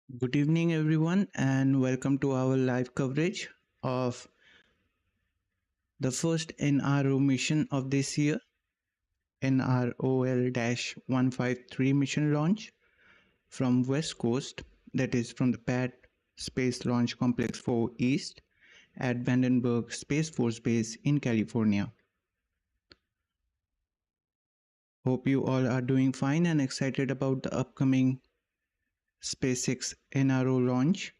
Good evening, everyone, and welcome to our live coverage of the first NRO mission of this year, NROL-153 mission launch from West Coast, that is from the Pad Space Launch Complex 4 East at Vandenberg Space Force Base in California. Hope you all are doing fine and excited about the upcoming SpaceX NRO launch.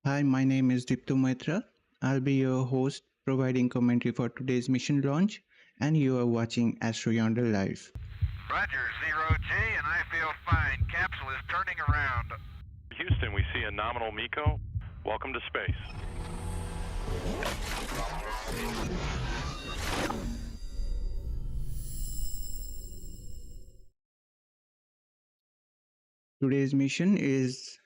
Hi, my name is Dipto Maitra. I'll be your host providing commentary for today's mission launch, and you are watching AstroYonder Live. Roger, 0G, and I feel fine. Capsule is turning around. Houston, we see a nominal MECO. Welcome to space. Today's mission is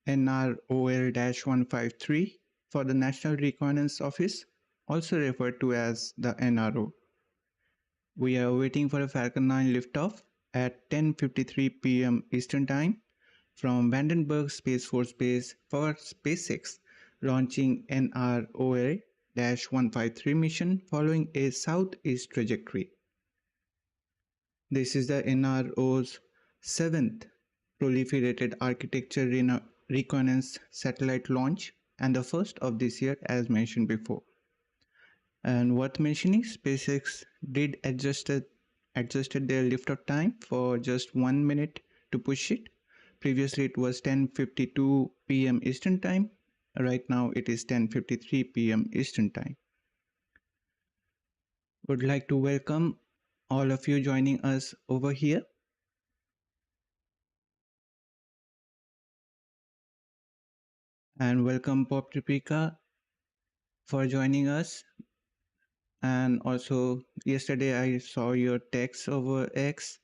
NROL-153 for the National Reconnaissance Office, also referred to as the NRO. We are waiting for a Falcon 9 liftoff at 10:53 p.m. Eastern Time from Vandenberg Space Force Base for SpaceX launching NROL-153 mission following a southeast trajectory. This is the NRO's 7th proliferated architecture reconnaissance satellite launch and the first of this year as mentioned before. And worth mentioning, SpaceX did adjusted their liftoff time for just 1 minute to push it. Previously it was 10:52 p.m. Eastern Time. Right now it is 10:53 p.m. Eastern Time. Would like to welcome all of you joining us over here. And welcome Pop Tripika for joining us. And also yesterday I saw your text over X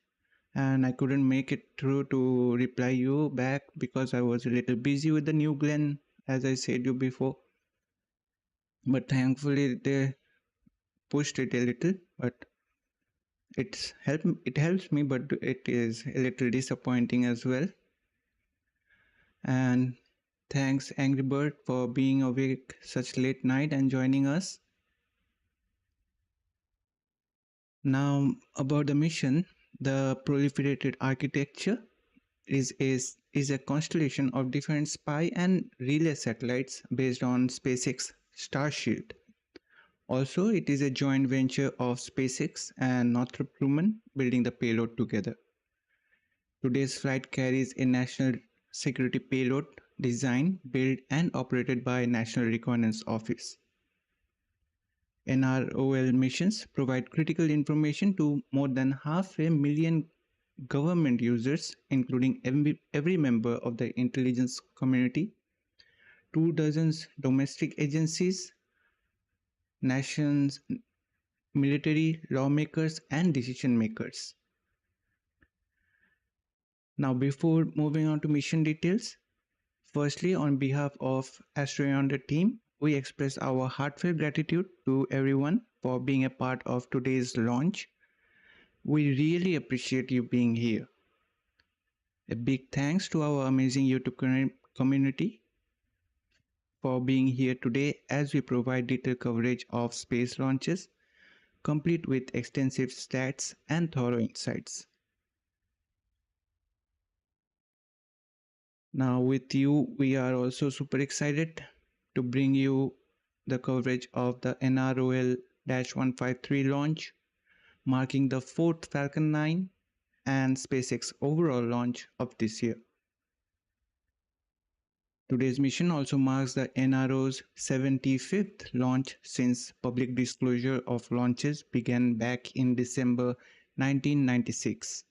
and I couldn't make it through to reply you back because I was a little busy with the new Glen, as I said you before. But thankfully they pushed it a little, but it helps me, but it is a little disappointing as well. And thanks Angry Bird for being awake such late night and joining us. Now about the mission, the proliferated architecture is a constellation of different spy and relay satellites based on SpaceX Starshield. Also, it is a joint venture of SpaceX and Northrop Grumman building the payload together. Today's flight carries a national security payload designed, built, and operated by National Reconnaissance Office. NROL missions provide critical information to more than 500,000 government users, including every member of the intelligence community, 24 domestic agencies, nations, military, lawmakers, and decision makers. Now, before moving on to mission details, firstly, on behalf of AstroYonder team, we express our heartfelt gratitude to everyone for being a part of today's launch. We really appreciate you being here. A big thanks to our amazing YouTube community for being here today as we provide detailed coverage of space launches, complete with extensive stats and thorough insights. Now with you, we are also super excited to bring you the coverage of the NROL-153 launch, marking the 4th Falcon 9 and SpaceX overall launch of this year. Today's mission also marks the NRO's 75th launch since public disclosure of launches began back in December 1996.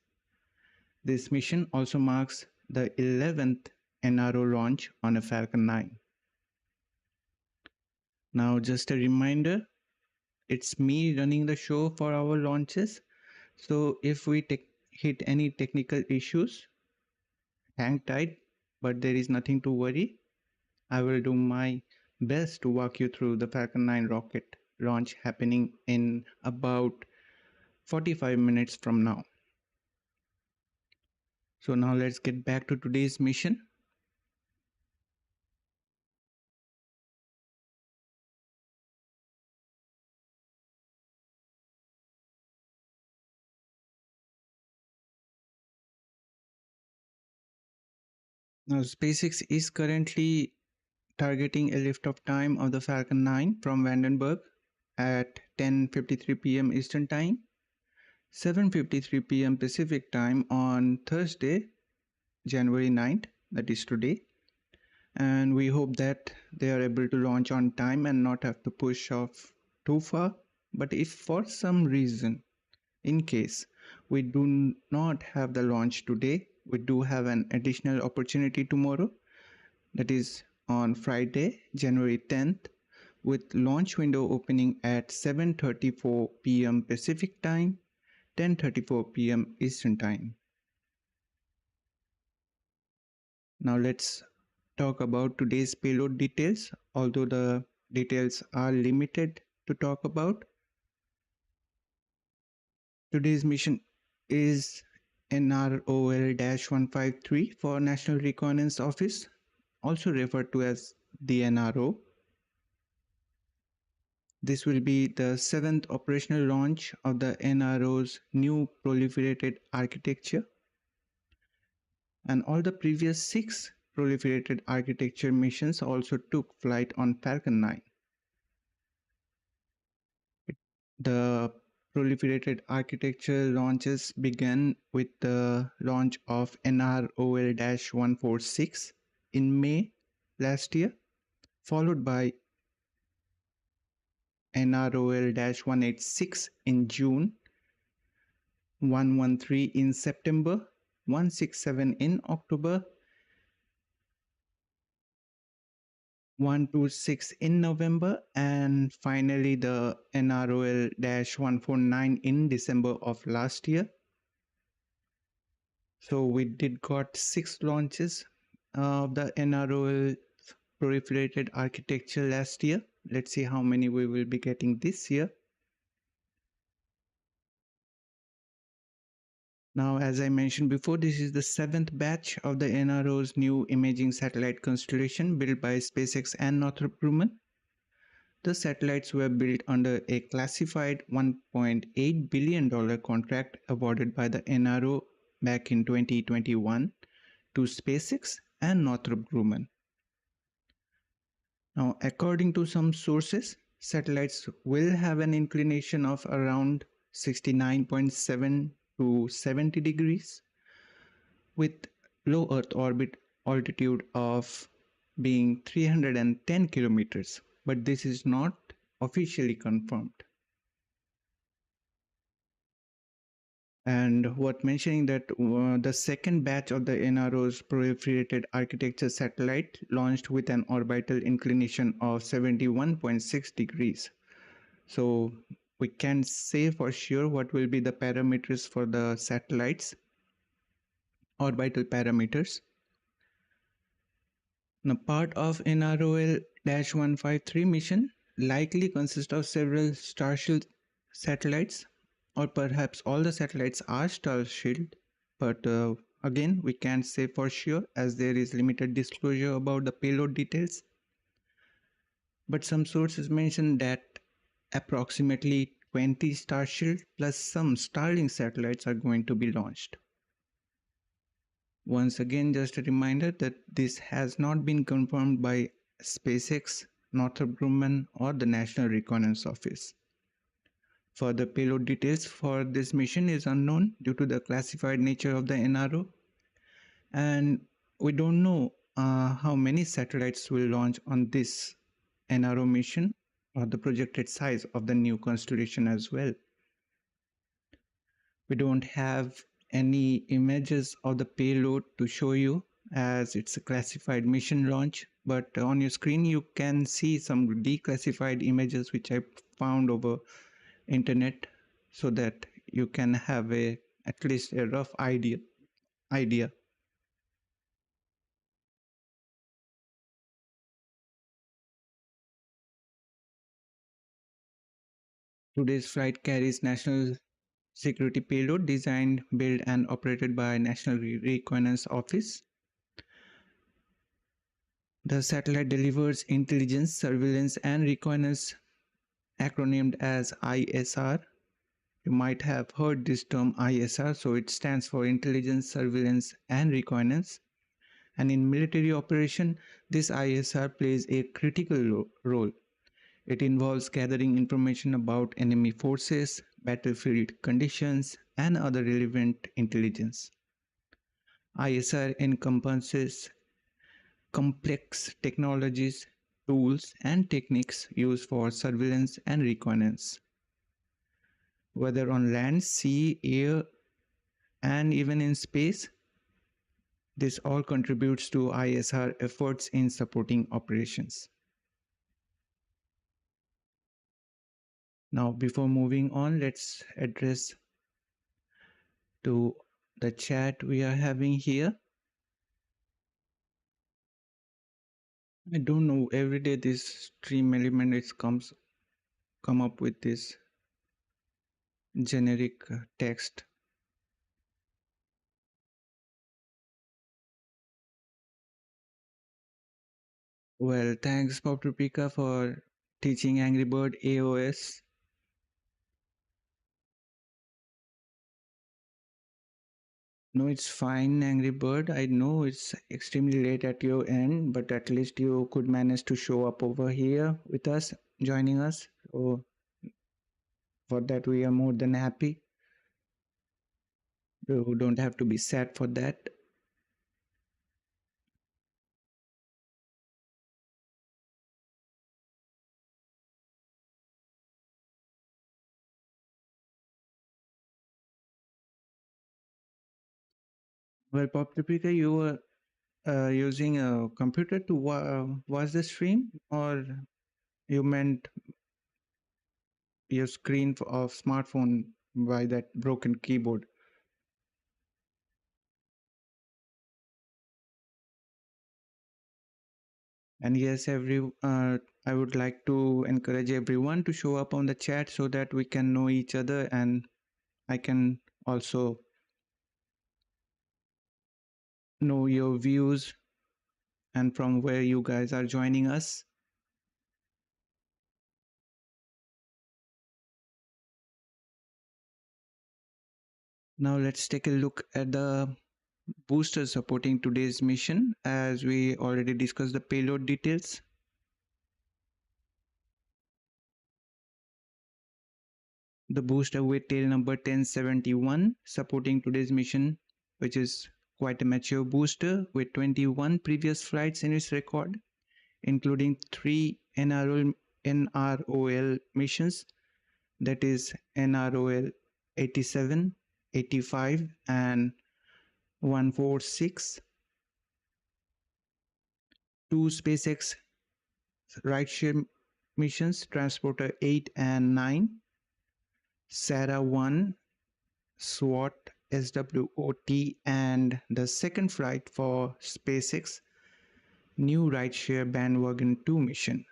This mission also marks the 11th NRO launch on a Falcon 9. Now just a reminder, it's me running the show for our launches, so if we hit any technical issues, hang tight, but there is nothing to worry. I will do my best to walk you through the Falcon 9 rocket launch happening in about 45 minutes from now. So now let's get back to today's mission. Now SpaceX is currently targeting a liftoff time of the Falcon 9 from Vandenberg at 10:53 p.m. Eastern Time, 7:53 p.m. Pacific Time on Thursday, January 9th, that is today. And we hope that they are able to launch on time and not have to push off too far. But if for some reason, in case we do not have the launch today, we do have an additional opportunity tomorrow, that is on Friday, January 10th, with launch window opening at 7:34 p.m. Pacific Time, 10:34 p.m. Eastern Time. Now let's talk about today's payload details, although the details are limited to talk about. Today's mission is NROL-153 for National Reconnaissance Office, also referred to as the NRO. This will be the 7th operational launch of the NRO's new proliferated architecture, and all the previous 6 proliferated architecture missions also took flight on Falcon 9. The proliferated architecture launches began with the launch of NROL-146 in May last year, followed by NROL-186 in June, 113 in September, 167 in October, 126 in November, and finally the NROL-149 in December of last year. So we did got 6 launches of the NROL proliferated architecture last year. Let's see how many we will be getting this year. Now, as I mentioned before, this is the 7th batch of the NRO's new imaging satellite constellation built by SpaceX and Northrop Grumman. The satellites were built under a classified $1.8 billion contract awarded by the NRO back in 2021 to SpaceX and Northrop Grumman. Now, according to some sources, satellites will have an inclination of around 69.7 to 70 degrees with low Earth orbit altitude of being 310 kilometers, but this is not officially confirmed. And worth mentioning that the second batch of the NRO's proliferated architecture satellite launched with an orbital inclination of 71.6 degrees. So we can say for sure what will be the parameters for the satellites, orbital parameters. Now, part of NROL-153 mission likely consists of several Starshield satellites, or perhaps all the satellites are Starshield, but again, we can't say for sure as there is limited disclosure about the payload details. But some sources mention that approximately 20 Starshield plus some Starlink satellites are going to be launched. Once again, just a reminder that this has not been confirmed by SpaceX, Northrop Grumman, or the National Reconnaissance Office. Further payload details for this mission is unknown due to the classified nature of the NRO, and we don't know how many satellites will launch on this NRO mission or the projected size of the new constellation as well. We don't have any images of the payload to show you as it's a classified mission launch, but on your screen you can see some declassified images which I found over internet so that you can have at least a rough idea. Today's flight carries National security payload designed, built, and operated by National Reconnaissance Office. The satellite delivers intelligence, surveillance, and reconnaissance, acronymed as ISR. You might have heard this term ISR, so it stands for Intelligence, Surveillance, and Reconnaissance. And in military operation, this ISR plays a critical role. It involves gathering information about enemy forces, battlefield conditions, and other relevant intelligence. ISR encompasses complex technologies, tools, and techniques used for surveillance and reconnaissance, whether on land, sea, air, and even in space. This all contributes to ISR efforts in supporting operations. Now, before moving on, let's address to the chat we are having here. I don't know, every day this stream element come up with this generic text. Well, thanks Bob Trupika for teaching Angry Bird AOS. No, it's fine, Angry Bird. I know it's extremely late at your end, but at least you could manage to show up over here with us, joining us. So for that, we are more than happy. You don't have to be sad for that. Well, Pop Tripika, you were using a computer to watch the stream, or you meant your screen of smartphone by that broken keyboard? And yes, I would like to encourage everyone to show up on the chat so that we can know each other, and I can also know your views and from where you guys are joining us. Now let's take a look at the booster supporting today's mission, as we already discussed the payload details. The booster with tail number 1071 supporting today's mission, which is quite a mature booster with 21 previous flights in its record, including 3 NROL missions, that is NROL 87, 85, and 146, 2 SpaceX rideshare missions, Transporter 8 and 9, Sarah 1, SWAT, SWOT, and the second flight for SpaceX new rideshare bandwagon 2 mission.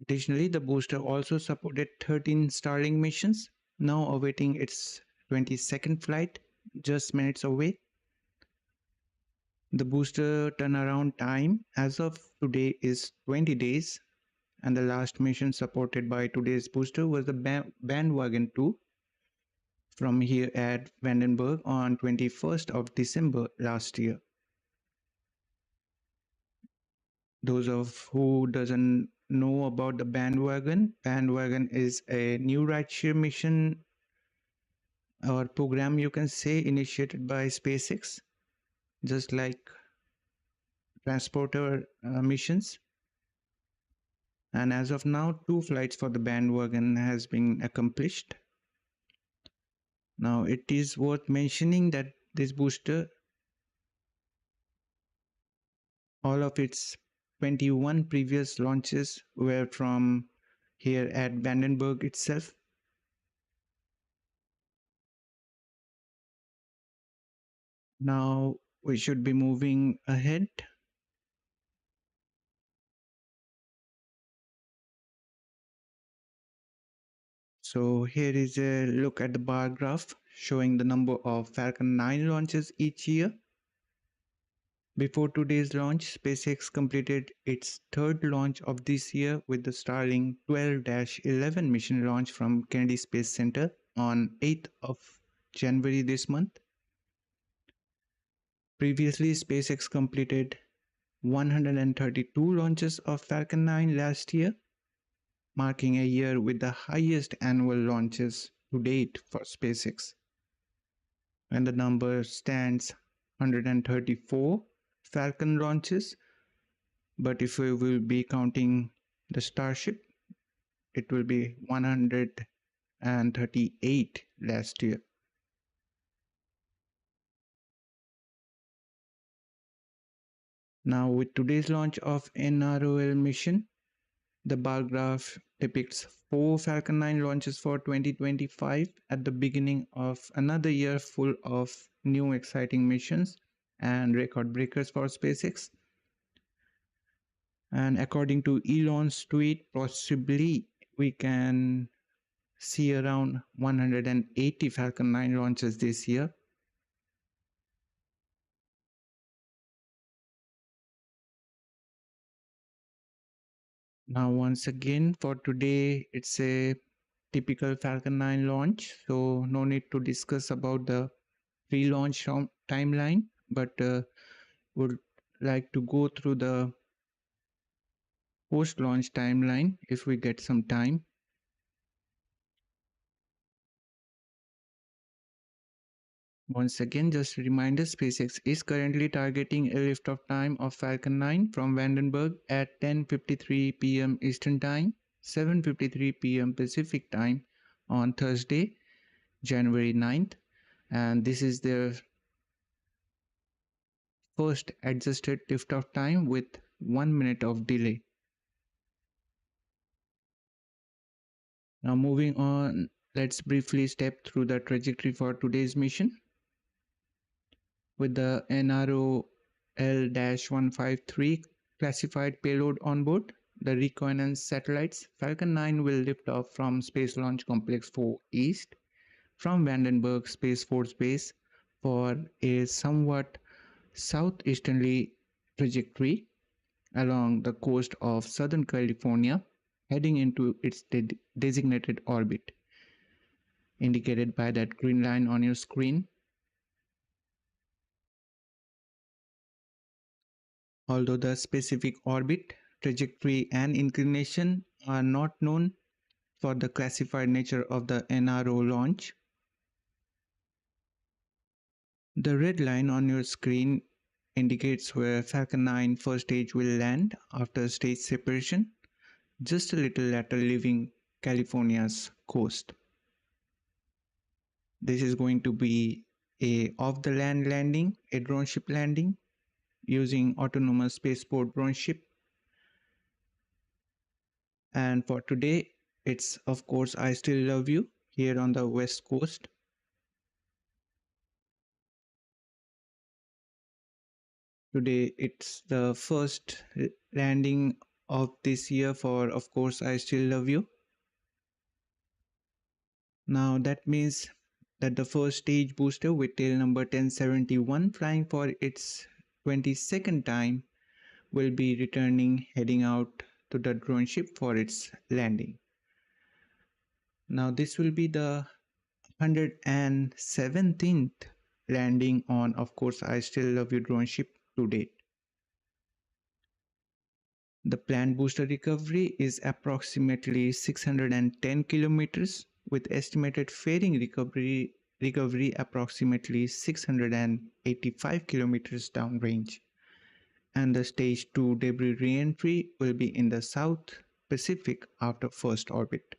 Additionally, the booster also supported 13 Starlink missions, now awaiting its 22nd flight, just minutes away. The booster turnaround time as of today is 20 days, and the last mission supported by today's booster was the bandwagon 2 from here at Vandenberg on 21st of December last year. Those of who doesn't know about the bandwagon is a new rideshare mission or program, you can say, initiated by SpaceX, just like transporter missions. And as of now, 2 flights for the bandwagon has been accomplished. Now it is worth mentioning that this booster, all of its 21 previous launches were from here at Vandenberg itself. Now we should be moving ahead. So here is a look at the bar graph showing the number of Falcon 9 launches each year. Before today's launch, SpaceX completed its third launch of this year with the Starlink 12-11 mission launch from Kennedy Space Center on 8th of January this month. Previously, SpaceX completed 132 launches of Falcon 9 last year, marking a year with the highest annual launches to date for SpaceX. And the number stands 134 Falcon launches, but if we will be counting the Starship, it will be 138 last year. Now with today's launch of NROL mission, the bar graph depicts 4 Falcon 9 launches for 2025 at the beginning of another year full of new exciting missions and record breakers for SpaceX. And according to Elon's tweet, possibly we can see around 180 Falcon 9 launches this year. Now once again for today, it's a typical Falcon 9 launch, so no need to discuss about the pre-launch timeline, but would like to go through the post-launch timeline if we get some time. Once again, just a reminder, SpaceX is currently targeting a liftoff time of Falcon 9 from Vandenberg at 10:53 p.m. Eastern Time, 7:53 p.m. Pacific Time on Thursday, January 9th, and this is their first adjusted liftoff time with 1 minute of delay. Now moving on, let's briefly step through the trajectory for today's mission. With the NROL-153 classified payload on board, the reconnaissance satellites, Falcon 9 will lift off from Space Launch Complex 4 East from Vandenberg Space Force Base for a somewhat southeasterly trajectory along the coast of Southern California, heading into its designated orbit, indicated by that green line on your screen. Although the specific orbit, trajectory, and inclination are not known for the classified nature of the NRO launch, the red line on your screen indicates where Falcon 9 first stage will land after stage separation, just a little later leaving California's coast. This is going to be a off-the-land landing, a drone ship landing, using autonomous spaceport drone ship. And for today, it's of course I Still Love You here on the west coast. Today it's the first landing of this year for of course I Still Love You. Now that means that the first stage booster with tail number 1071 flying for its 22nd time will be returning, heading out to the drone ship for its landing. Now this will be the 117th landing on of course I Still Love You drone ship to date. The planned booster recovery is approximately 610 kilometers with estimated fairing recovery approximately 685 kilometers downrange, and the stage 2 debris re-entry will be in the South Pacific after first orbit.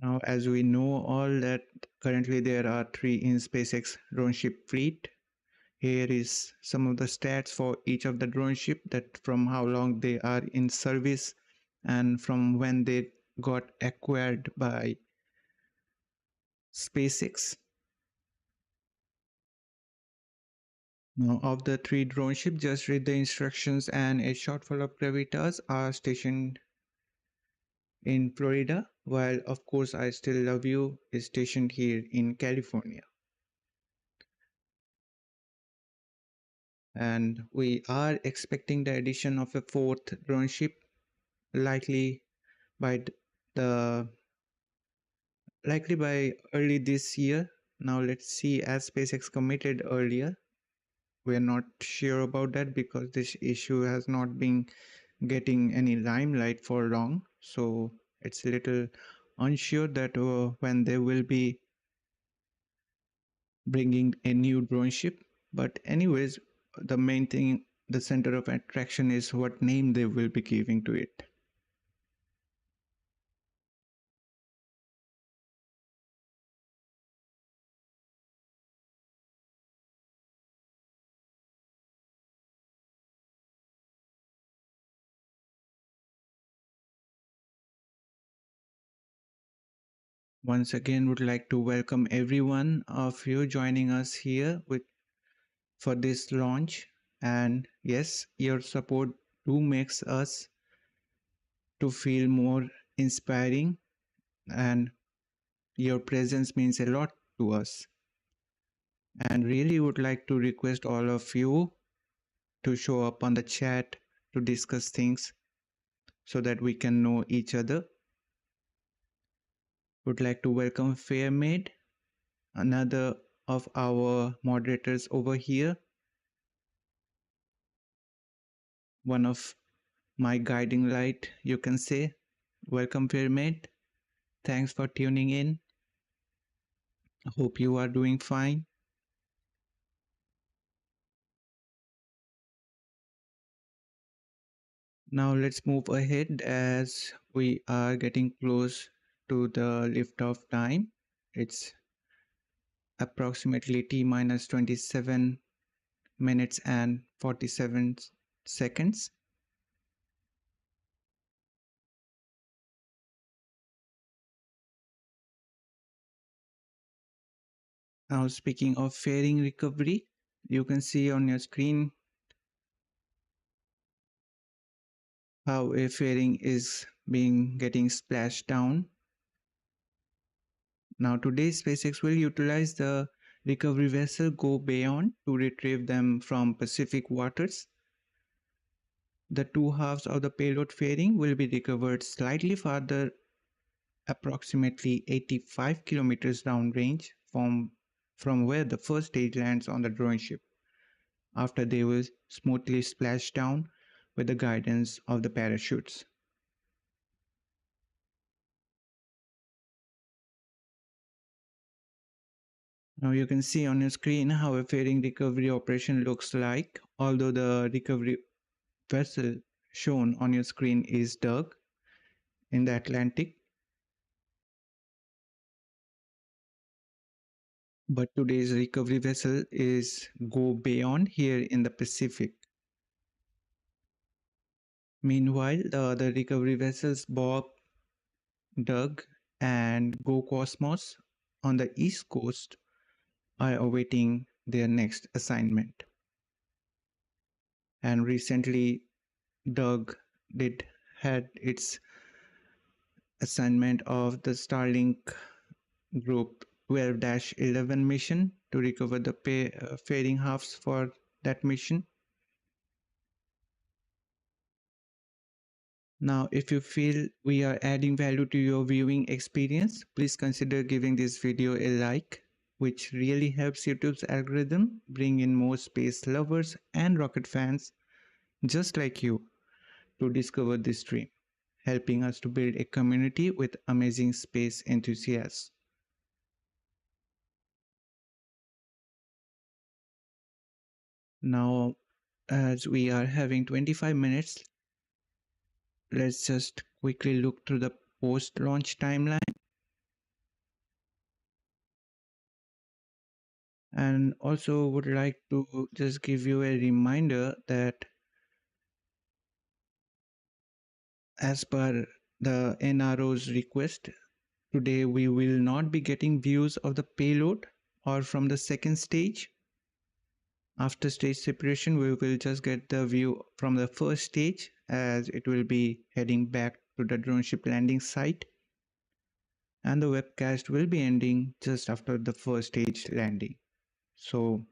Now, as we know all that currently there are 3 in SpaceX drone ship fleet. Here is some of the stats for each of the drone ship, that from how long they are in service and from when they got acquired by SpaceX. Now, of the 3 drone ships, just read the instructions, and a short follow-up gravitas are stationed in Florida, while of course I Still Love You is stationed here in California. And we are expecting the addition of a 4th drone ship, likely by the likely by early this year. Now let's see, as SpaceX committed earlier. We are not sure about that because this issue has not been getting any limelight for long, so it's a little unsure that when they will be bringing a new drone ship. But anyways, the main thing, the center of attraction, is what name they will be giving to it. Once again, would like to welcome everyone of you joining us here for this launch. And yes, your support do makes us to feel more inspiring, and your presence means a lot to us. And really would like to request all of you to show up on the chat to discuss things so that we can know each other. Would like to welcome Fairmaid, another of our moderators over here, one of my guiding light, you can say. Welcome, Fairmaid. Thanks for tuning in. Hope you are doing fine. Now let's move ahead as we are getting close to the liftoff time. It's approximately T minus 27 minutes and 47 seconds. Now, speaking of fairing recovery, you can see on your screen how a fairing is getting splashed down. Now today SpaceX will utilize the recovery vessel Go Beyond to retrieve them from Pacific waters. The 2 halves of the payload fairing will be recovered slightly farther, approximately 85 kilometers downrange from where the first stage lands on the drone ship, after they will smoothly splash down with the guidance of the parachutes. Now you can see on your screen how a fairing recovery operation looks like, although the recovery vessel shown on your screen is dug in the Atlantic. But today's recovery vessel is Go Beyond here in the Pacific. Meanwhile, the other recovery vessels Bob, Doug, and Go Cosmos on the East Coast are awaiting their next assignment. And recently, Doug had its assignment of the Starlink Group 12-11 mission to recover the fairing halves for that mission. Now, if you feel we are adding value to your viewing experience, please consider giving this video a like, which really helps YouTube's algorithm bring in more space lovers and rocket fans just like you to discover this stream, helping us to build a community with amazing space enthusiasts. Now, as we are having 25 minutes, let's just quickly look through the post-launch timeline. And also would like to just give you a reminder that as per the NRO's request, today we will not be getting views of the payload or from the second stage. After stage separation, we will just get the view from the first stage as it will be heading back to the drone ship landing site, and the webcast will be ending just after the first stage landing. So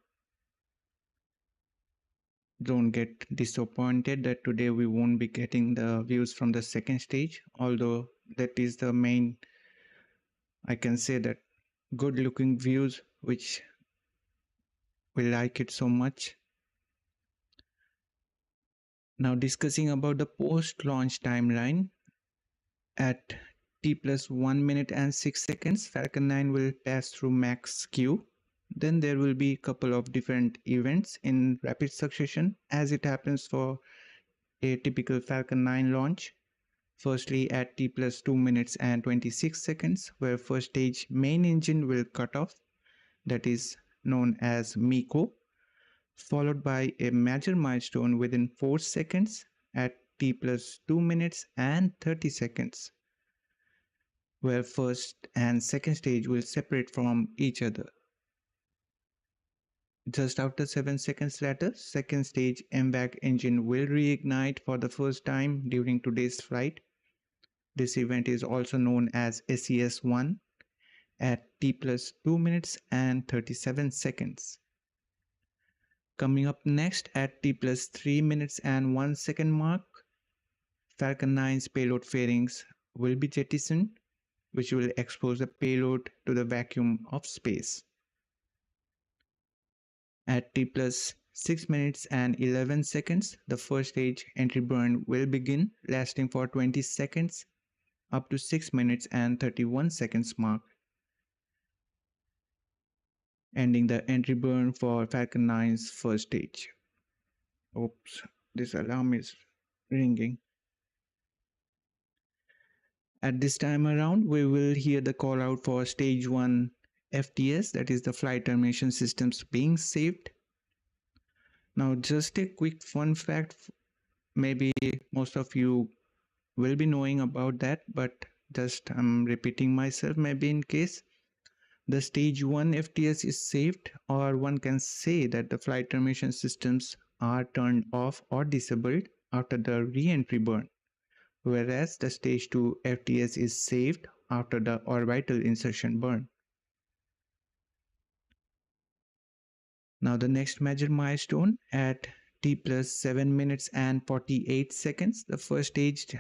don't get disappointed that today we won't be getting the views from the second stage, although that is the main, I can say that, good looking views which we like it so much. Now discussing about the post launch timeline, at T plus 1 minute and 6 seconds, Falcon 9 will pass through max Q. Then there will be a couple of different events in rapid succession as it happens for a typical Falcon 9 launch. Firstly, at T plus 2 minutes and 26 seconds, where first stage main engine will cut off, that is known as MECO, followed by a major milestone within 4 seconds at T plus 2 minutes and 30 seconds, where first and second stage will separate from each other. Just after 7 seconds later, second stage MVAC engine will reignite for the first time during today's flight. This event is also known as SES-1 at T plus 2 minutes and 37 seconds. Coming up next at T plus 3 minutes and 1 second mark, Falcon 9's payload fairings will be jettisoned, which will expose the payload to the vacuum of space. At T plus 6 minutes and 11 seconds, the first stage entry burn will begin, lasting for 20 seconds up to 6 minutes and 31 seconds mark, ending the entry burn for Falcon 9's first stage. Oops, this alarm is ringing. At this time around, we will hear the call out for stage 1 FTS, that is the flight termination systems being saved. Now just a quick fun fact, maybe most of you will be knowing about that, but just I'm repeating myself maybe in case. The stage 1 FTS is saved, or one can say that the flight termination systems are turned off or disabled after the re-entry burn, whereas the stage 2 FTS is saved after the orbital insertion burn. Now the next major milestone at T plus 7 minutes and 48 seconds, the first stage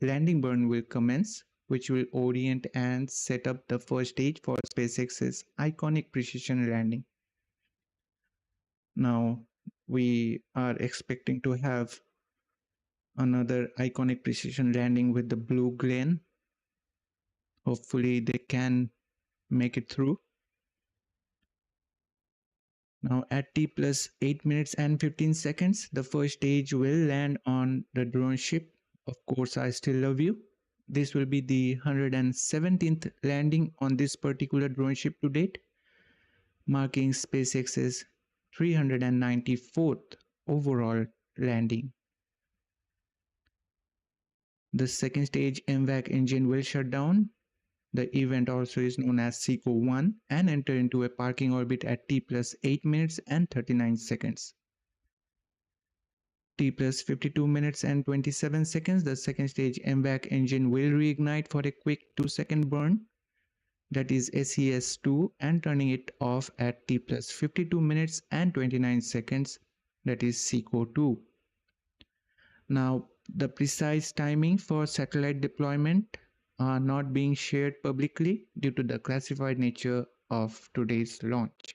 landing burn will commence, which will orient and set up the first stage for SpaceX's iconic precision landing. Now we are expecting to have another iconic precision landing with the Blue Glen. Hopefully they can make it through. Now at T plus 8 minutes and 15 seconds, the first stage will land on the drone ship. Of course, I still love you. This will be the 117th landing on this particular drone ship to date, marking SpaceX's 394th overall landing. The second stage MVAC engine will shut down. The event also is known as SECO-1 and enter into a parking orbit at T plus 8 minutes and 39 seconds. T plus 52 minutes and 27 seconds, the second stage MVAC engine will reignite for a quick 2-second burn, that is SES-2, and turning it off at T plus 52 minutes and 29 seconds, that is SECO-2. Now, the precise timing for satellite deployment are not being shared publicly due to the classified nature of today's launch.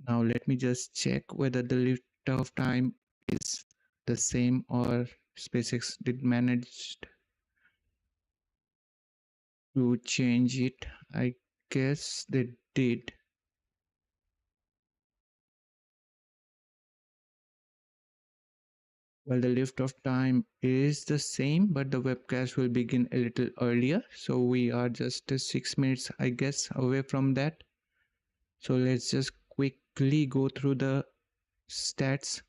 Now let me just check whether the liftoff time is the same or SpaceX did manage to change it. I guess they did. Well, the liftoff time is the same, but the webcast will begin a little earlier. So we are just 6 minutes, I guess, away from that. So let's just quickly go through the stats.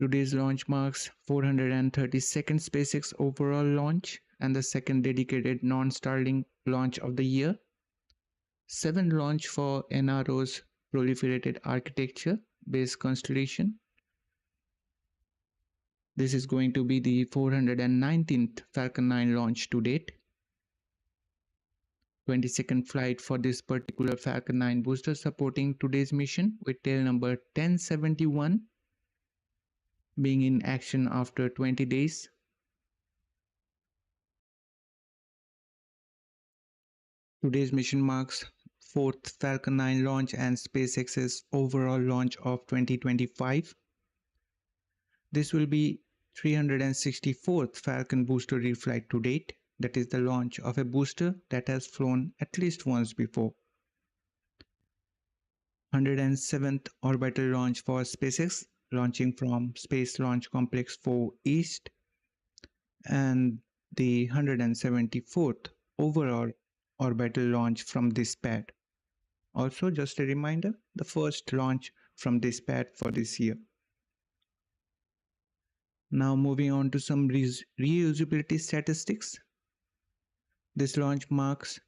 Today's launch marks 432nd SpaceX overall launch and the second dedicated non-Starlink launch of the year. 7 launch for NRO's proliferated architecture-based constellation. This is going to be the 419th Falcon 9 launch to date. 22nd flight for this particular Falcon 9 booster supporting today's mission, with tail number 1071 being in action after 20 days. Today's mission marks 4th Falcon 9 launch and SpaceX's overall launch of 2025. This will be 364th Falcon booster reflight to date. That is the launch of a booster that has flown at least once before. 107th orbital launch for SpaceX, launching from Space Launch Complex 4 East, and the 174th overall orbital launch from this pad. Also, just a reminder, the first launch from this pad for this year. Now moving on to some reusability statistics. This launch marks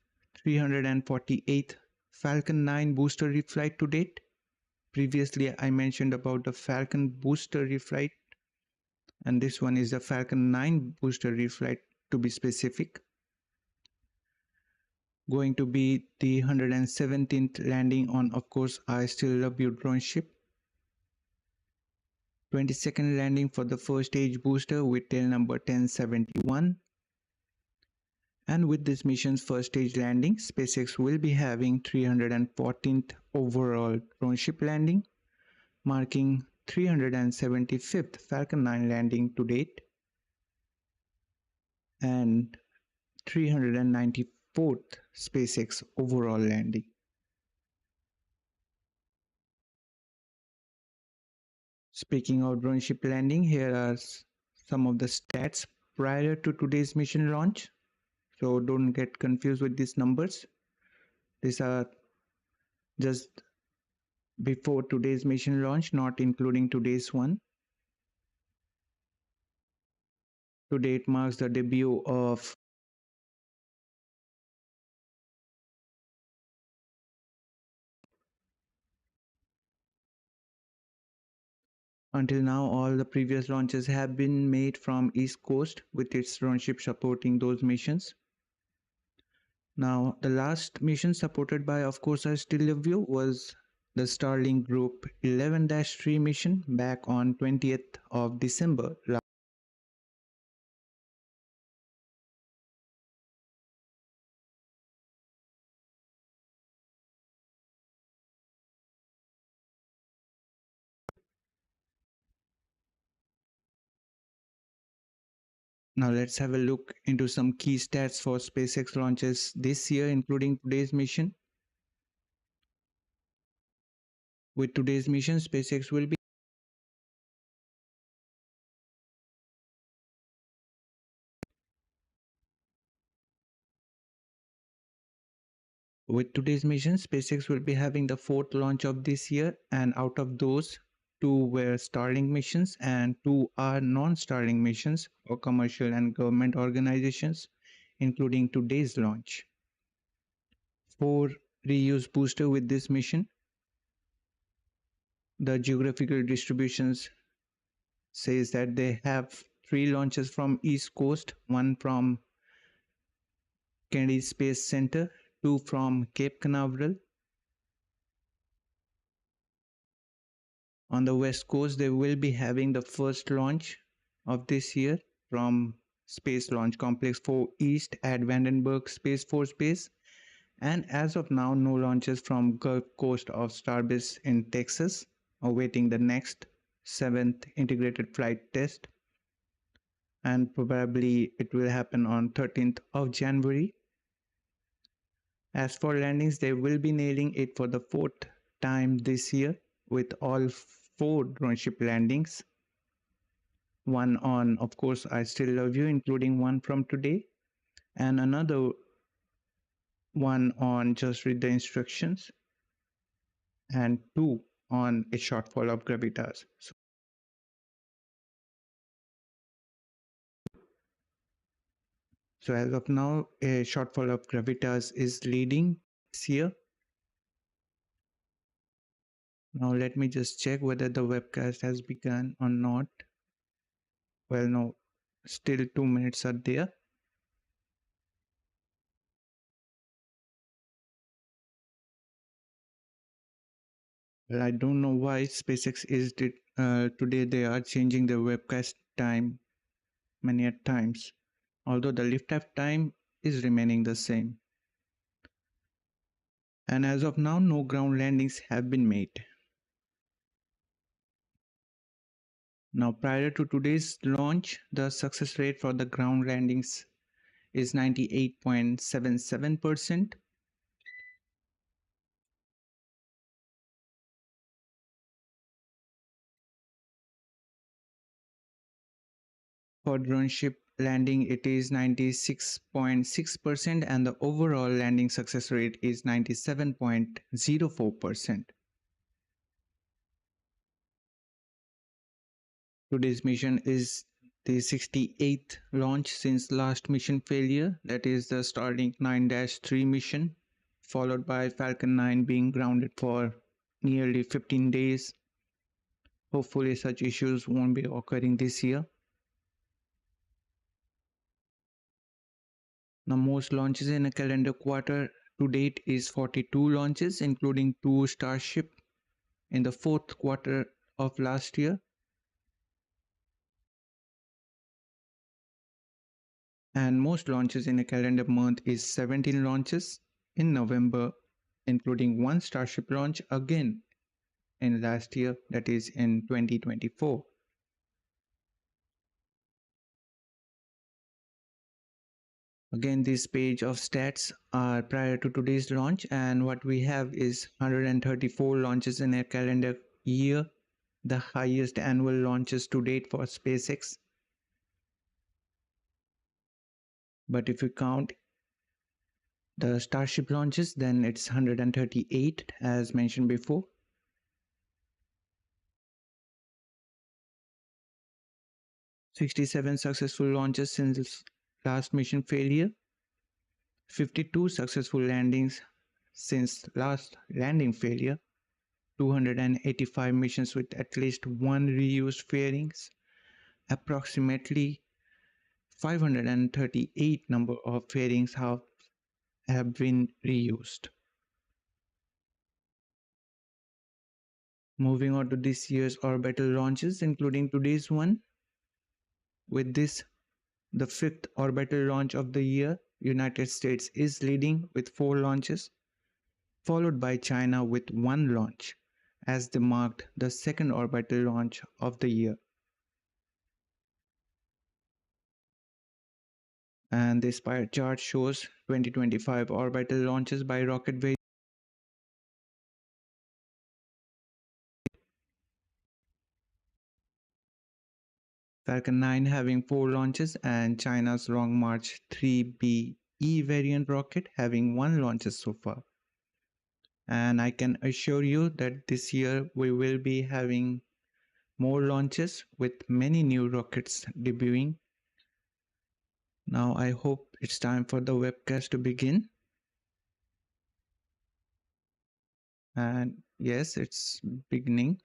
348th Falcon 9 booster reflight to date. Previously I mentioned about the Falcon booster reflight, and this one is the Falcon 9 booster reflight to be specific. Going to be the 117th landing on, of course, I Still Love You drone ship. 22nd landing for the first stage booster with tail number 1071. And with this mission's first stage landing, SpaceX will be having 314th overall drone ship landing, marking 375th Falcon 9 landing to date and 394th SpaceX overall landing. Speaking of drone ship landing, here are some of the stats prior to today's mission launch. So don't get confused with these numbers. These are just before today's mission launch, not including today's one. Today it marks the debut of Until now, all the previous launches have been made from East Coast with its drone ship supporting those missions. Now, the last mission supported by, of course, I Still Love You was the Starlink Group 11-3 mission back on 20th of December. Now let's have a look into some key stats for SpaceX launches this year, including today's mission. With today's mission, SpaceX will be having the 4th launch of this year, and out of those, 2 were Starlink missions and 2 are non-Starlink missions for commercial and government organizations, including today's launch. 4 reuse booster with this mission. The geographical distributions says that they have 3 launches from East Coast, 1 from Kennedy Space Center, 2 from Cape Canaveral. On the West Coast, they will be having the first launch of this year from Space Launch Complex 4 East at Vandenberg Space Force Base. And as of now, no launches from Gulf Coast of Starbase in Texas, awaiting the next 7th integrated flight test. And probably it will happen on 13th of January. As for landings, they will be nailing it for the 4th time this year with all 4 drone ship landings. 1 on, of course, I Still Love You, including 1 from today, and another 1 on Just Read the Instructions, and 2 on a shortfall of gravitas. So So as of now, a shortfall of gravitas is leading this year. Now let me just check whether the webcast has begun or not. Well, no, still 2 minutes are there. Well, I don't know why SpaceX is today they are changing the webcast time many a times, although the liftoff time is remaining the same. And as of now, no ground landings have been made. Now, prior to today's launch, the success rate for the ground landings is 98.77%. For drone ship landing, it is 96.6%, and the overall landing success rate is 97.04%. Today's mission is the 68th launch since last mission failure, that is the Starlink 9-3 mission, followed by Falcon 9 being grounded for nearly 15 days. Hopefully such issues won't be occurring this year. Now most launches in a calendar quarter to date is 42 launches, including 2 Starship in the 4th quarter of last year. And most launches in a calendar month is 17 launches in November, including 1 Starship launch again in last year, that is in 2024. Again, this page of stats are prior to today's launch, and what we have is 134 launches in a calendar year, the highest annual launches to date for SpaceX. But if you count the Starship launches, then it's 138 as mentioned before. 67 successful launches since last mission failure. 52 successful landings since last landing failure. 285 missions with at least 1 reused fairings. Approximately 538 number of fairings have been reused. Moving on to this year's orbital launches, including today's one. With this, the 5th orbital launch of the year, United States is leading with 4 launches, followed by China with 1 launch, as they marked the 2nd orbital launch of the year. And this pie chart shows 2025 orbital launches by rocket vehicle. Falcon 9 having 4 launches, and China's Long March 3B E variant rocket having 1 launch so far. And I can assure you that this year we will be having more launches with many new rockets debuting. Now I hope it's time for the webcast to begin. And yes, it's beginning.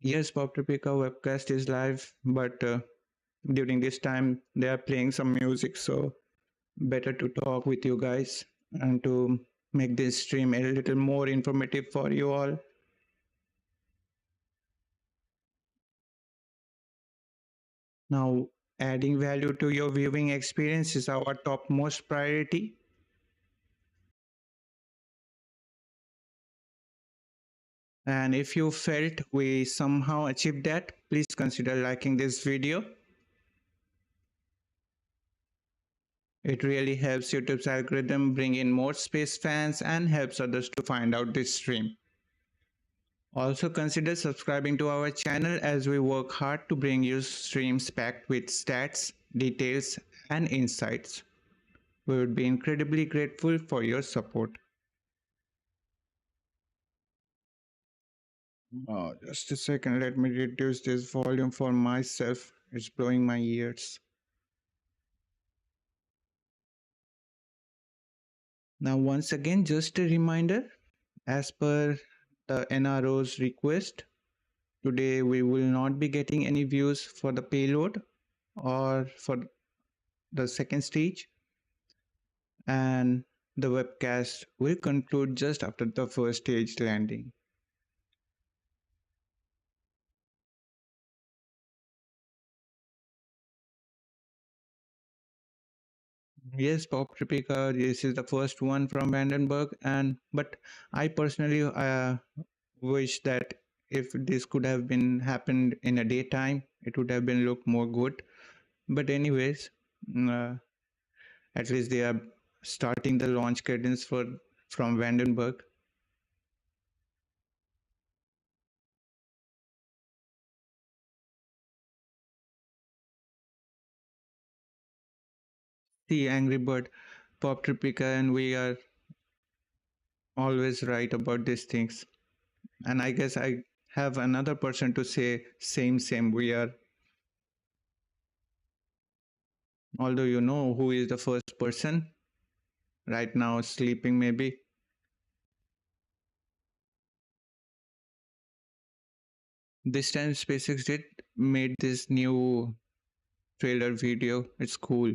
Yes, Pop Tropica webcast is live, but during this time they are playing some music, so better to talk with you guys and to make this stream a little more informative for you all. Now, adding value to your viewing experience is our topmost priority. And if you felt we somehow achieved that, please consider liking this video. It really helps YouTube's algorithm bring in more space fans and helps others to find out this stream. Also consider subscribing to our channel as we work hard to bring you streams packed with stats, details, and insights. We would be incredibly grateful for your support. Oh, just a second, let me reduce this volume for myself. It's blowing my ears. Now, once again, just a reminder, as per the NRO's request, today we will not be getting any views for the payload or for the second stage, and the webcast will conclude just after the first stage landing. Yes, Pop Tripica, this is the first one from Vandenberg, but I personally wish that if this could have been happened in a daytime, it would have been looked more good. But anyways, at least they are starting the launch cadence from Vandenberg. The Angry Bird, Pop Tripica, and we are always right about these things. And I guess I have another person to say same. We are, although you know who is the first person right now sleeping maybe. This time SpaceX did made this new trailer video. It's cool.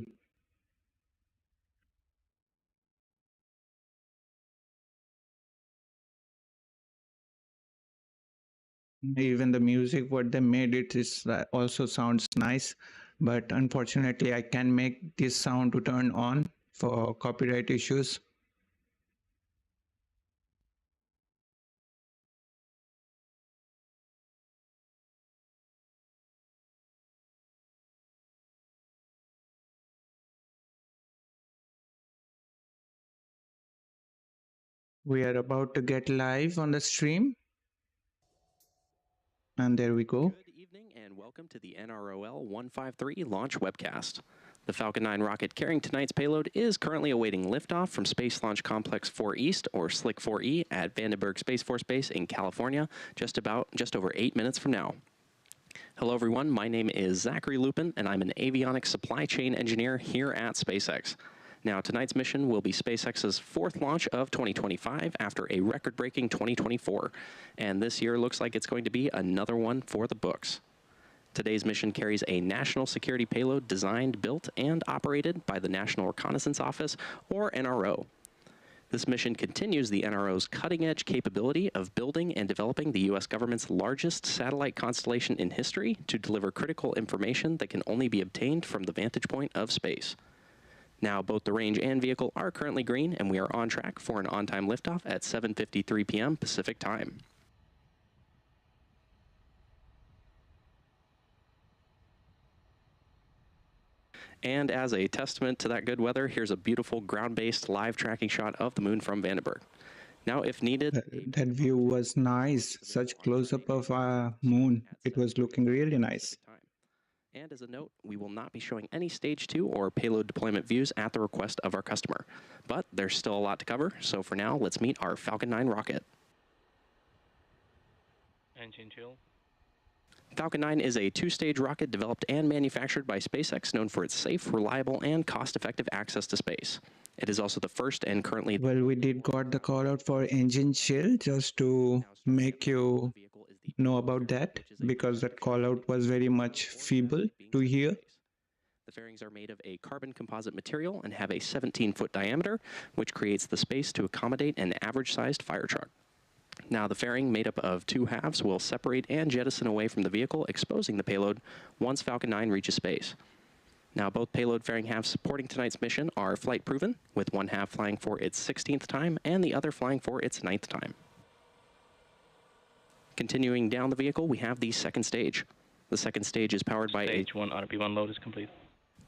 Even the music what they made it is also sounds nice, but unfortunately I can make this sound to turn on for copyright issues. We are about to get live on the stream, and there we go. Good evening and welcome to the NROL-153 launch webcast. The Falcon 9 rocket carrying tonight's payload is currently awaiting liftoff from Space Launch Complex 4 East, or SLIC 4E, at Vandenberg Space Force Base in California, just over 8 minutes from now. Hello everyone, my name is Zachary Lupin and I'm an avionics supply chain engineer here at SpaceX. Now, tonight's mission will be SpaceX's fourth launch of 2025 after a record-breaking 2024, and this year looks like it's going to be another one for the books. Today's mission carries a national security payload designed, built, and operated by the National Reconnaissance Office, or NRO. This mission continues the NRO's cutting-edge capability of building and developing the U.S. government's largest satellite constellation in history to deliver critical information that can only be obtained from the vantage point of space. Now, both the range and vehicle are currently green, and we are on track for an on-time liftoff at 7:53 p.m. Pacific Time. And as a testament to that good weather, here's a beautiful ground-based live tracking shot of the moon from Vandenberg. Now, if needed... That view was nice. Such close-up of our moon. It was looking really nice. And as a note, we will not be showing any Stage 2 or payload deployment views at the request of our customer. But there's still a lot to cover, so for now, let's meet our Falcon 9 rocket. Engine chill. Falcon 9 is a two-stage rocket developed and manufactured by SpaceX, known for its safe, reliable, and cost-effective access to space. It is also the first and currently... Well, we did got the call out for engine chill just to make you know about that, because that call out was very much feeble to hear. The fairings are made of a carbon composite material and have a 17-foot diameter, which creates the space to accommodate an average-sized fire truck. Now, the fairing, made up of two halves, will separate and jettison away from the vehicle, exposing the payload once Falcon 9 reaches space. Now, both payload fairing halves supporting tonight's mission are flight-proven, with one half flying for its 16th time and the other flying for its 9th time. Continuing down the vehicle, we have the second stage. The second stage is powered by Stage 1 RP1 load is complete.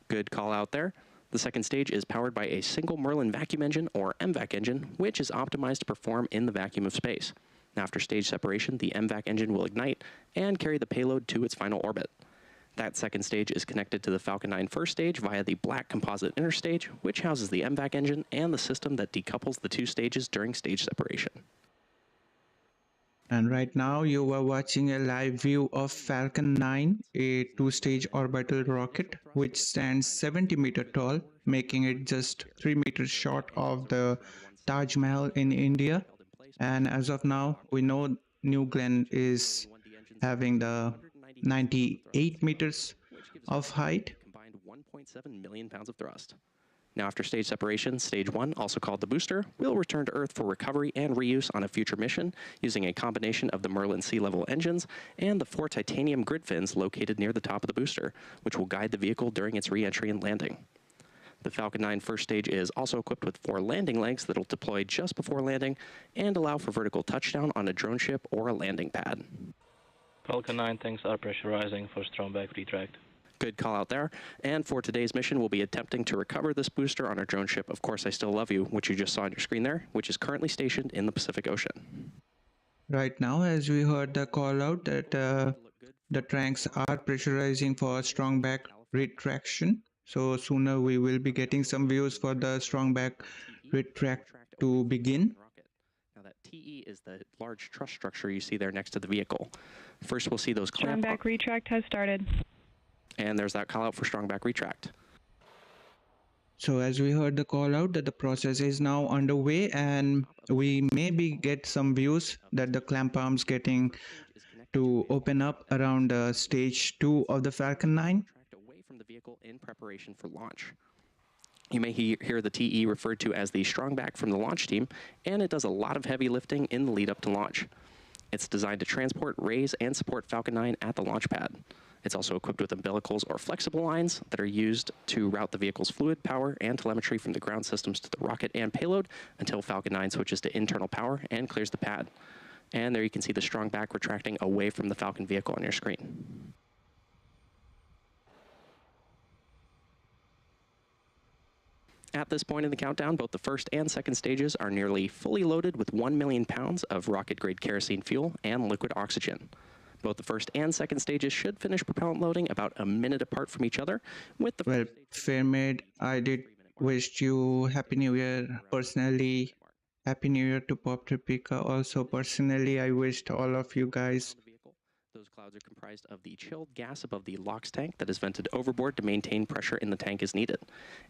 Good call out there. The second stage is powered by a single Merlin vacuum engine, or MVAC engine, which is optimized to perform in the vacuum of space. After stage separation, the MVAC engine will ignite and carry the payload to its final orbit. That second stage is connected to the Falcon 9 first stage via the black composite interstage, which houses the MVAC engine and the system that decouples the two stages during stage separation. And right now you are watching a live view of Falcon 9, a two-stage orbital rocket which stands 70 meters tall, making it just 3 meters short of the Taj Mahal in India. And as of now, we know New Glenn is having the 98 meters of height. Combined 1.7 million pounds of thrust. Now, after stage separation, stage 1, also called the booster, will return to Earth for recovery and reuse on a future mission using a combination of the Merlin sea-level engines and the 4 titanium grid fins located near the top of the booster, which will guide the vehicle during its re-entry and landing. The Falcon 9 first stage is also equipped with 4 landing legs that will deploy just before landing and allow for vertical touchdown on a drone ship or a landing pad. Falcon 9 tanks are pressurizing for strong back retract. Good call out there. And for today's mission, we'll be attempting to recover this booster on our drone ship, Of Course I Still Love You, which you just saw on your screen there, which is currently stationed in the Pacific Ocean. Right now, as we heard the call out that the tanks are pressurizing for strong back retraction. So sooner we will be getting some views for the strong back retract to begin. Now that TE is the large truss structure you see there next to the vehicle. First we'll see those strong back retract has started. And there's that call out for strong back retract. So as we heard the call out that the process is now underway and we maybe get some views that the clamp arms getting to open up around stage 2 of the Falcon 9. Away from the vehicle in preparation for launch. You may hear the TE referred to as the strong back from the launch team, and it does a lot of heavy lifting in the lead up to launch. It's designed to transport, raise, and support Falcon 9 at the launch pad. It's also equipped with umbilicals or flexible lines that are used to route the vehicle's fluid, power, and telemetry from the ground systems to the rocket and payload until Falcon 9 switches to internal power and clears the pad. And there you can see the strong back retracting away from the Falcon vehicle on your screen. At this point in the countdown, both the first and second stages are nearly fully loaded with 1 million pounds of rocket-grade kerosene fuel and liquid oxygen. Both the first and second stages should finish propellant loading about a minute apart from each other. With the well, Fairmaid, I did wish you Happy New Year personally. Happy New Year to Pop Tripica. Also, personally, I wished all of you guys. Those clouds are comprised of the chilled gas above the LOX tank that is vented overboard to maintain pressure in the tank as needed.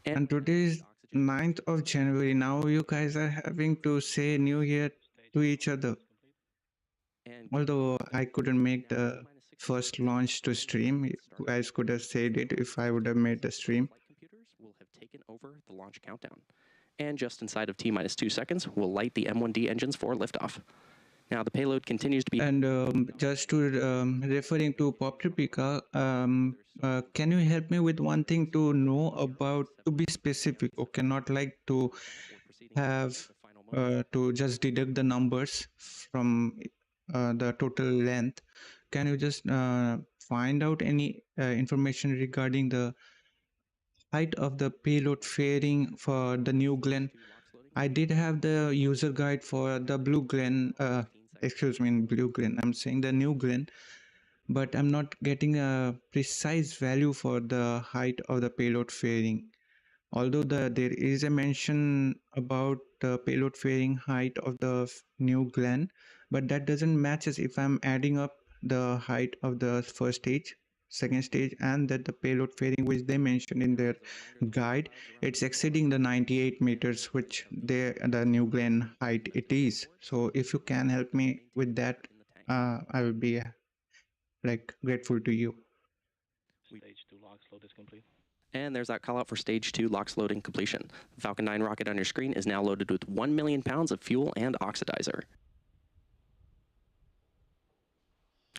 And today is 9th of January. Now you guys are having to say New Year to each other. Although I couldn't make the first launch to stream, you guys could have said it if I would have made the stream. Computers will have taken over the launch countdown. And just inside of T-minus 2 seconds, we'll light the M1D engines for liftoff. Now the payload continues to be... And just to referring to Pop Tripica, can you help me with one thing to know about, to be specific, okay, not like to have to just deduct the numbers from the total length. Can you just find out any information regarding the height of the payload fairing for the New Glenn? I did have the user guide for the Blue Glenn, Blue Glenn, I'm saying the New Glenn, but I'm not getting a precise value for the height of the payload fairing. Although there is a mention about the payload fairing height of the New Glenn, but that doesn't match as if I'm adding up the height of the first stage, second stage, and that the payload fairing which they mentioned in their guide, it's exceeding the 98 meters, which the New Glenn height it is. So if you can help me with that, I will be like grateful to you. Stage 2 LOX load is complete. And there's that call out for stage 2 LOX loading completion. The Falcon 9 rocket on your screen is now loaded with 1 million pounds of fuel and oxidizer.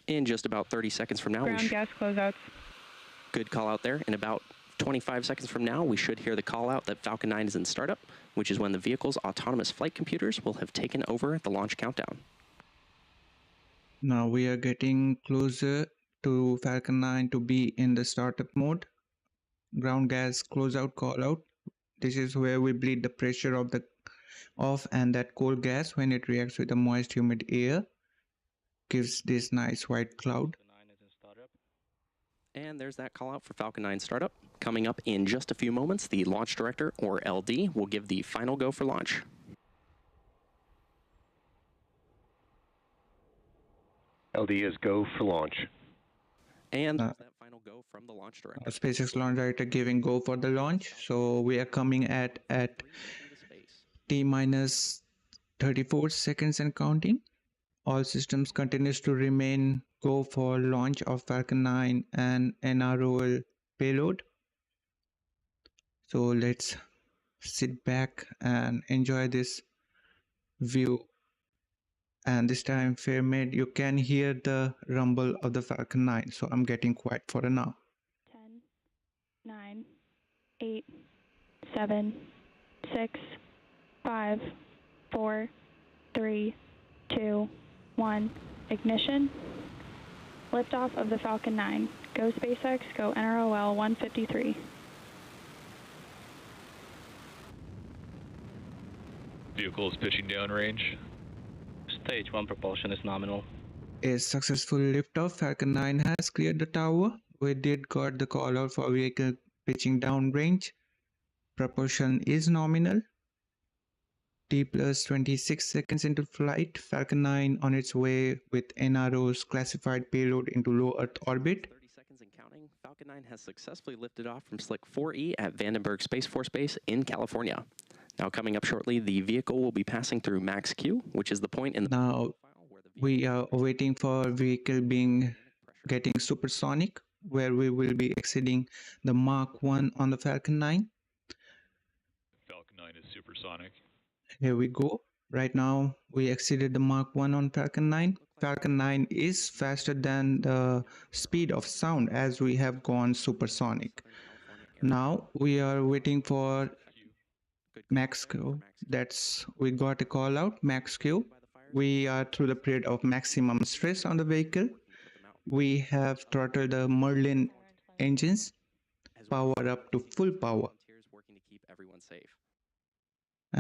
In just about 30 seconds from now, ground gas closeouts. Good call out there. In about 25 seconds from now, we should hear the call out that Falcon 9 is in startup, which is when the vehicle's autonomous flight computers will have taken over the launch countdown. Now we are getting closer to Falcon 9 to be in the startup mode. Ground gas closeout call out. This is where we bleed the pressure of the off and that cold gas when it reacts with the moist humid air. gives this nice white cloud. Falcon 9 is in startup. And there's that call out for Falcon 9 startup. Coming up in just a few moments, the launch director, or LD, will give the final go for launch. LD is go for launch. And there's that final go from the launch director. SpaceX launch director giving go for the launch. So we are coming at T minus 34 seconds and counting. All systems continues to remain go for launch of Falcon 9 and NROL payload. So let's sit back and enjoy this view. And this time, Fairmaid, you can hear the rumble of the Falcon 9. So I'm getting quiet for a now. 10, 9, 8, 7, 6, 5, 4, 3, 2, 1. Ignition. Liftoff of the Falcon 9. Go SpaceX, go NROL-153. Vehicle is pitching downrange. Stage 1 propulsion is nominal. A successful liftoff. Falcon 9 has cleared the tower. We did got the call out for vehicle pitching downrange. Propulsion is nominal. T plus 26 seconds into flight. Falcon 9 on its way with NRO's classified payload into low Earth orbit. 30 seconds and counting, Falcon 9 has successfully lifted off from Slick 4E at Vandenberg Space Force Base in California. Now coming up shortly, the vehicle will be passing through Max Q, which is the point in the Now profile where the we are waiting for vehicle getting supersonic, where we will be exceeding the Mach 1 on the Falcon 9. Falcon 9 is supersonic. Here we go. Right now we exceeded the Mach 1 on Falcon 9. Falcon 9 is faster than the speed of sound as we have gone supersonic. Now we are waiting for Max Q. We got a call out, Max Q. We are through the period of maximum stress on the vehicle. We have throttled the Merlin engines, power up to full power. working to keep everyone safe.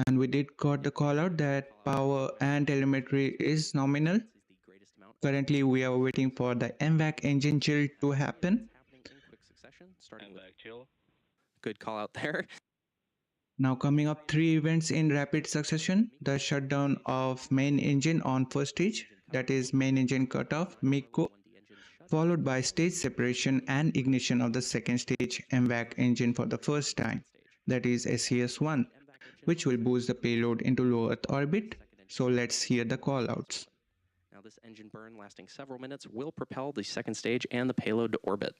And we did got the call out that power and telemetry is nominal. Currently we are waiting for the MVAC engine chill to happen. Happening in quick succession, starting And with back chill. good call out there. Now coming up 3 events in rapid succession. The shutdown of main engine on first stage, that is main engine cutoff, MECO, followed by stage separation and ignition of the second stage MVAC engine for the first time, that is SES-1, which will boost the payload into low Earth orbit. So let's hear the callouts. Now this engine burn lasting several minutes will propel the second stage and the payload to orbit.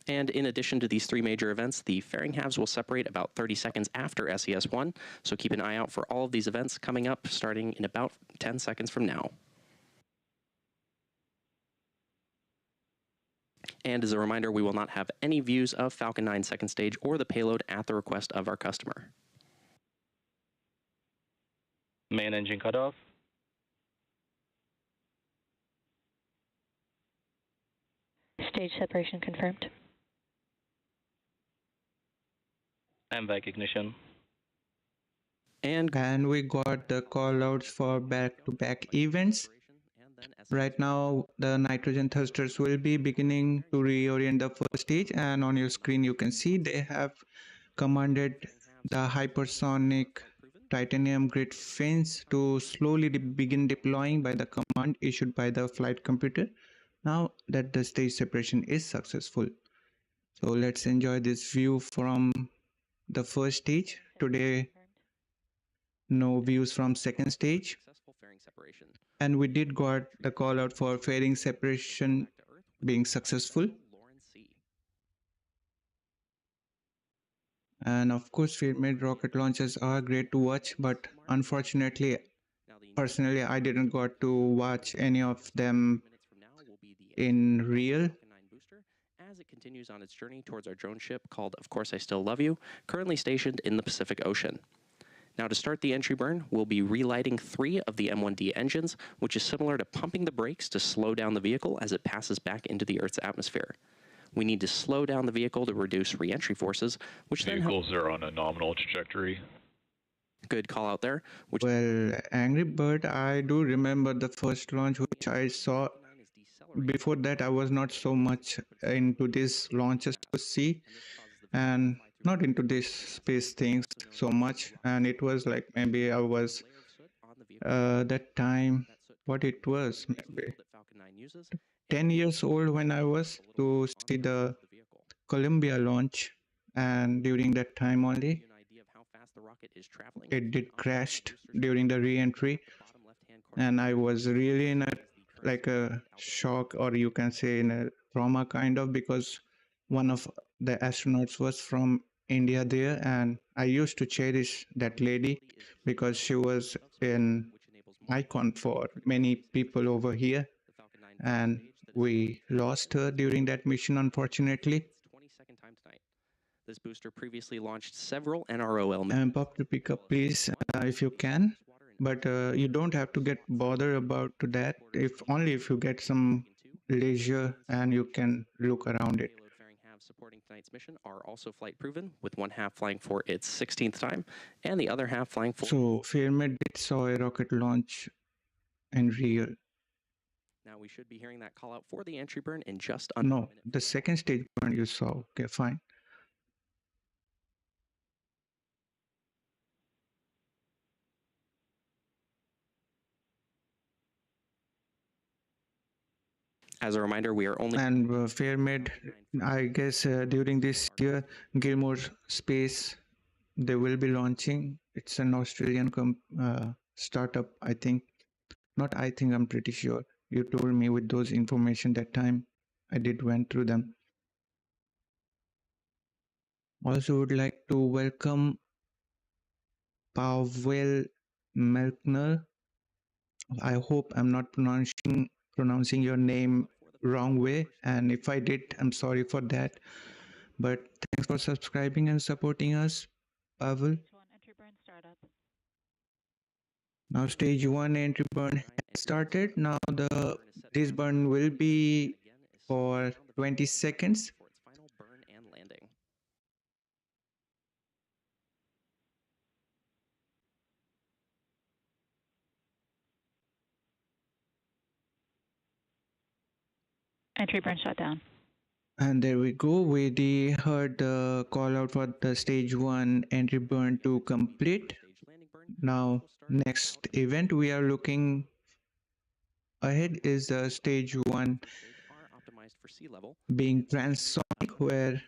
And in addition to these 3 major events, the fairing halves will separate about 30 seconds after SES-1, so keep an eye out for all of these events coming up starting in about 10 seconds from now. And as a reminder, we will not have any views of Falcon 9 second stage or the payload at the request of our customer. Main engine cutoff. Stage separation confirmed. MVAC ignition. And we got the callouts for back-to-back events. Right now the nitrogen thrusters will be beginning to reorient the first stage, and on your screen you can see they have commanded the hypersonic titanium grid fins to slowly begin deploying by the command issued by the flight computer, now that the stage separation is successful. So let's enjoy this view from the first stage. Today no views from second stage. successful fairing separation. And we did got the call out for fairing separation being successful. And of course, field-made rocket launches are great to watch, but unfortunately, personally, I didn't got to watch any of them in real. As it continues on its journey towards our drone ship called Of Course I Still Love You, currently stationed in the Pacific Ocean. Now to start the entry burn, we'll be relighting 3 of the M1D engines, which is similar to pumping the brakes to slow down the vehicle as it passes back into the Earth's atmosphere. We need to slow down the vehicle to reduce re-entry forces, which then Vehicles are on a nominal trajectory. Good call out there. Which Well, Angry Bird, I do remember the first launch which I saw. Before that, I was not so much into these launches to see, and not into these space things so much. And it was like maybe I was that time, what it was, maybe 10 years old when I was to see the Columbia launch, and during that time only it did crashed during the re-entry, and I was really in a like a shock, or you can say in a trauma kind of, because one of the astronauts was from India there, and I used to cherish that lady because she was an icon for many people over here, and we lost her during that mission, unfortunately. This booster previously launched several NROL And pop to pick up, please, if you can. But you don't have to get bothered about to that. If only if you get some leisure and you can look around it. Supporting tonight's mission are also flight proven, with one half flying for its 16th time and the other half flying for. So Fairmed did saw a rocket launch in real. Now we should be hearing that call out for the entry burn in just under a minute. The second stage burn you saw. Okay, fine. As a reminder, we are only. And Fairmed, I guess during this year, Gilmore Space, they will be launching. It's an Australian startup, I think. Not I think, I'm pretty sure. You told me with those information that time. I did went through them. Also would like to welcome Pavel Melkner. I hope I'm not pronouncing your name wrong way, and if I did, I'm sorry for that. But thanks for subscribing and supporting us, Pavel. Now stage 1 entry burn has started. Now this burn will be for 20 seconds. Entry burn shut down. And there we go. We heard the call out for the stage 1 entry burn to complete. Now, next event we are looking ahead is the stage 1 being transonic, where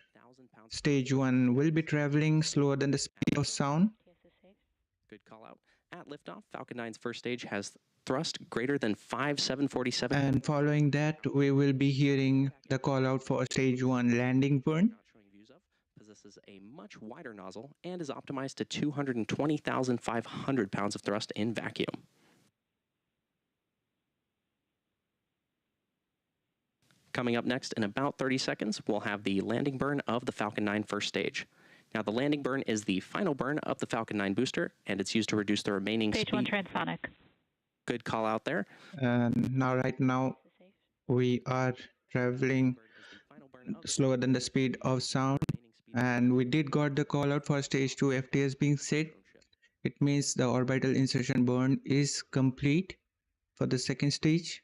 stage 1 will be traveling slower than the speed of sound. Good call out. At liftoff, Falcon 9's first stage has thrust greater than 5747. And following that, we will be hearing the call out for stage 1 landing burn. Possesses a much wider nozzle and is optimized to 220,500 pounds of thrust in vacuum. Coming up next in about 30 seconds, we'll have the landing burn of the Falcon 9 first stage. Now, the landing burn is the final burn of the Falcon 9 booster, and it's used to reduce the remaining Stage speed. 1 transonic. Good call out there. And right now, we are traveling slower than the speed of sound, and we did got the call out for stage 2 FTS being set. It means the orbital insertion burn is complete for the second stage.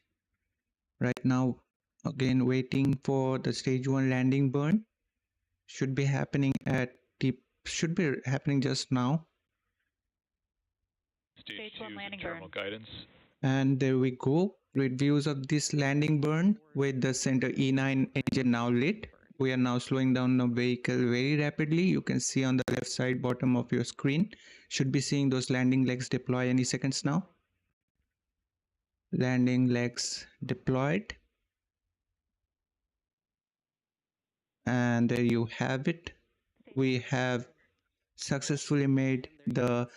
Right now, again waiting for the stage 1 landing burn. Should be happening just now. Stage 2 landing terminal guidance. And there we go. Great views of this landing burn with the center E9 engine now lit. We are now slowing down the vehicle very rapidly. You can see on the left side bottom of your screen. Should be seeing those landing legs deploy any seconds now. Landing legs deployed. And there you have it. We have successfully made the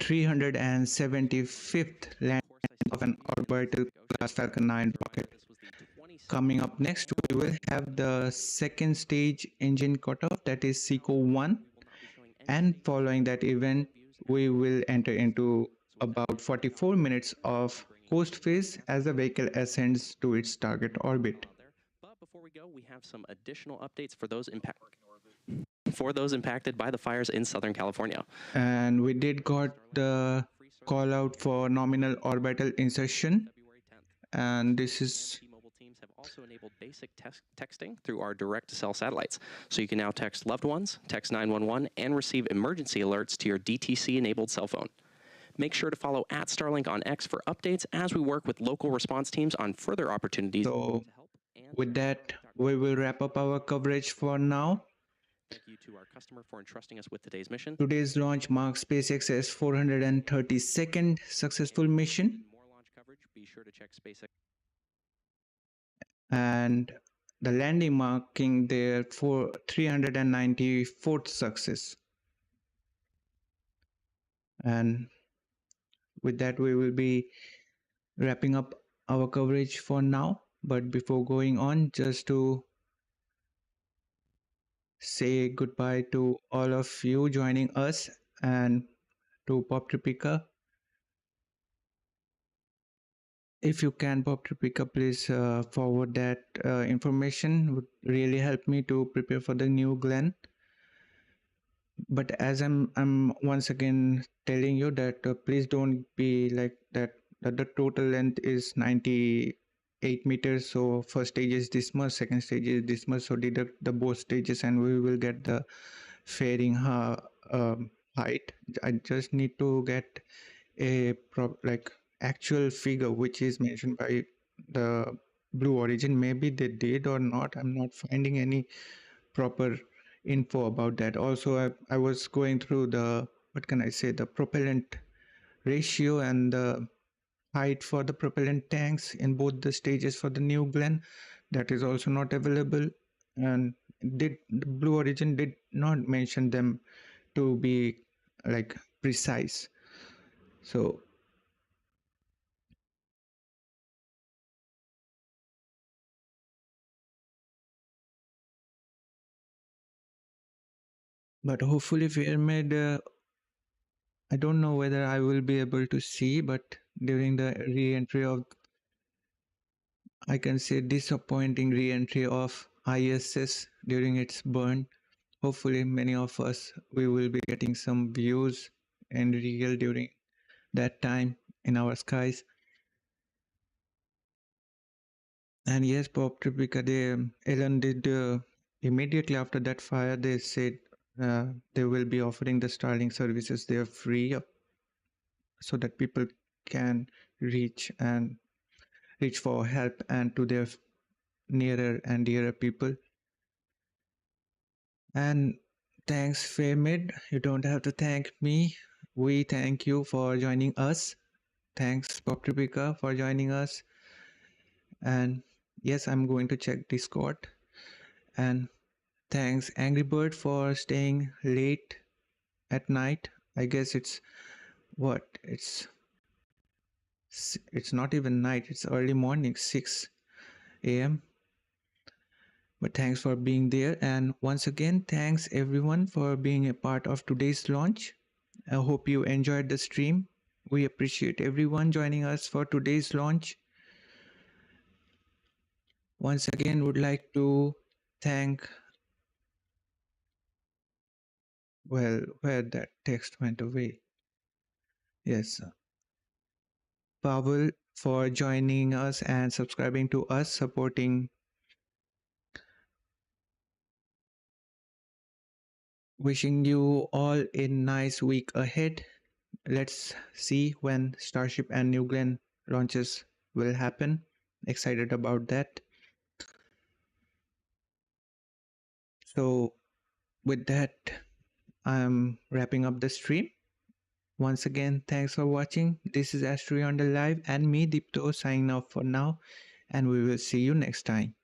375th landing of an orbital class Falcon 9 rocket. Coming up next, we will have the second stage engine cutoff, that is SECO 1. And following that event, we will enter into about 44 minutes of coast phase as the vehicle ascends to its target orbit. But before we go, we have some additional updates for those for those impacted by the fires in Southern California. And we did got the call out for nominal orbital insertion, and this is T-Mobile teams have also enabled basic texting through our direct-to-cell satellites, so you can now text loved ones, text 911, and receive emergency alerts to your DTC-enabled cell phone. Make sure to follow @Starlink on X for updates as we work with local response teams on further opportunities so to help. with that, we will wrap up our coverage for now. Thank you to our customer for entrusting us with today's mission. Today's launch marks SpaceX's 432nd successful mission. More launch coverage, be sure to check SpaceX. And the landing marking their 394th success. And with that, we will be wrapping up our coverage for now. But before going on, just to say goodbye to all of you joining us and to Pop Tripika. If you can, Pop Tripika, please forward that information. Would really help me to prepare for the new Glenn. But as I'm once again telling you that please don't be like that the total length is 98 meters. So first stage is this much, second stage is this much. So deduct the both stages and we will get the fairing height. I just need to get a actual figure which is mentioned by the Blue Origin. Maybe they did or not. I'm not finding any proper info about that. Also, I was going through the, what can I say, the propellant ratio and the height for the propellant tanks in both the stages for the New Glenn. That is also not available, and the Blue Origin did not mention them to be like precise. So but hopefully Fairmade, I don't know whether I will be able to see, but during the re-entry of, I can say, disappointing re-entry of ISS during its burn, hopefully many of us, we will be getting some views and real during that time in our skies. And yes, Pop Tripica, Elon did immediately after that fire, they said they will be offering the Starlink services there free so that people can reach for help and to their nearer and dearer people. And thanks, Fairmid. You don't have to thank me. We thank you for joining us. Thanks, Pop Tripica, for joining us. And yes, I'm going to check Discord. And thanks, Angry Bird, for staying late at night. I guess it's what? It's not even night. It's early morning, 6 a.m. But thanks for being there. And once again, thanks everyone for being a part of today's launch. I hope you enjoyed the stream. We appreciate everyone joining us for today's launch. Once again, would like to thank, well, where that text went away. Yes, Pavel for joining us and subscribing to us, supporting. Wishing you all a nice week ahead. Let's see when Starship and New Glenn launches will happen. Excited about that. So with that, I'm wrapping up the stream. Once again, thanks for watching. This is AstroYonder Live and me, Deepto, signing off for now. And we will see you next time.